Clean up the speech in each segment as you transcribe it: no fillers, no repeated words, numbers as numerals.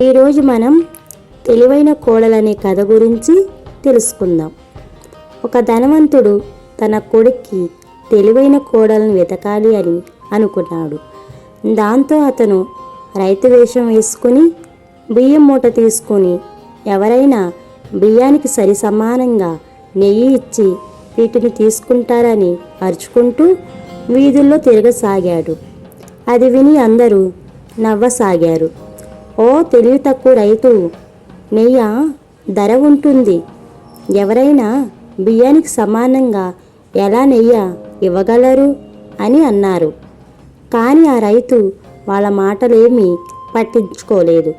ఈరోజు మనం తెలివైన కోడలనే కథ గురించి తెలుసుకుందాం. ఒక ధనవంతుడు తన కొడుక్కి తెలివైన కోడలను వెతకాలి అని అనుకున్నాడు. దాంతో అతను రైతు వేషం వేసుకుని బియ్యం మూట తీసుకొని ఎవరైనా బియ్యానికి సరి సమానంగా నెయ్యి ఇచ్చి వీటిని తీసుకుంటారని అరుచుకుంటూ వీధుల్లో తిరగసాగాడు. అది విని అందరూ నవ్వసాగారు. ఓ తెలివి తక్కువ రైతు, నెయ్యి ధర ఉంటుంది, ఎవరైనా బియ్యానికి సమానంగా ఎలా నెయ్యి ఇవ్వగలరు అని అన్నారు. కానీ ఆ రైతు వాళ్ళ మాటలేమీ పట్టించుకోలేదు.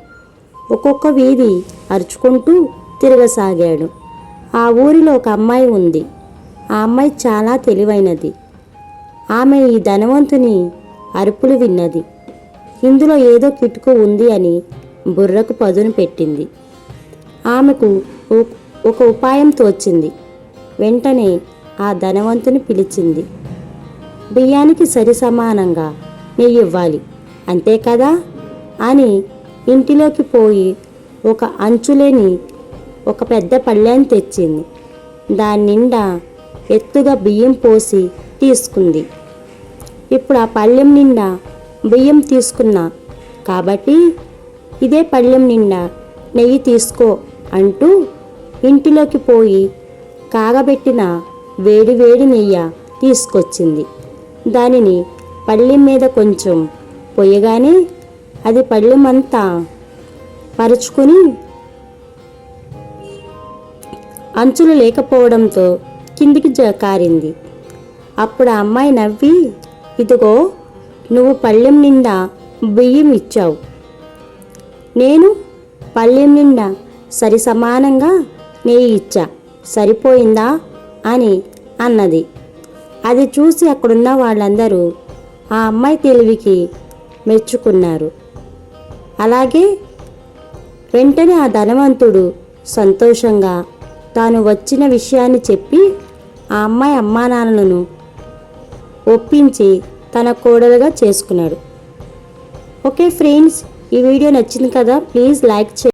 ఒక్కొక్క వీధి అరుచుకుంటూ తిరగసాగాడు. ఆ ఊరిలో ఒక అమ్మాయి ఉంది. ఆ అమ్మాయి చాలా తెలివైనది. ఆమె ఈ ధనవంతుని అరుపులు విన్నది. ఇందులో ఏదో కిటుకు ఉంది అని బుర్రకు పదును పెట్టింది. ఆమెకు ఒక ఉపాయం తోచింది. వెంటనే ఆ ధనవంతుని పిలిచింది. బియ్యానికి సరి సమానంగా నెయ్యి ఇవ్వాలి, అంతే కదా అని ఇంటిలోకి పోయి ఒక అంచులేని ఒక పెద్ద పళ్ళెం తెచ్చింది. దాని నిండా ఎత్తుగా బియ్యం పోసి తీసుకుంది. ఇప్పుడు ఆ పళ్ళెం నిండా బియ్యం తీసుకున్నా కాబట్టి ఇదే పళ్ళెం నిండా నెయ్యి తీసుకో అంటూ ఇంటిలోకి పోయి కాగబెట్టిన వేడి వేడి నెయ్యి తీసుకొచ్చింది. దానిని పళ్ళెం మీద కొంచెం పొయ్యగానే అది పళ్ళెం అంతా పరుచుకుని అంచులు లేకపోవడంతో కిందికి కారింది. అప్పుడు ఆ అమ్మాయి నవ్వి, ఇదిగో నువ్వు పళ్ళెం నిండా బియ్యం ఇచ్చావు, నేను పళ్ళెం నిండా సరి సమానంగా నెయ్యి ఇచ్చా, సరిపోయిందా అని అన్నది. అది చూసి అక్కడున్న వాళ్ళందరూ ఆ అమ్మాయి తెలివికి మెచ్చుకున్నారు. అలాగే వెంటనే ఆ ధనవంతుడు సంతోషంగా తాను వచ్చిన విషయాన్ని చెప్పి ఆ అమ్మాయి అమ్మానాన్నలను ఒప్పించి తన కోడలుగా చేసుకున్నాడు. ఓకే ఫ్రెండ్స్, ఈ వీడియో నచ్చింది కదా, ప్లీజ్ లైక్ చేయండి.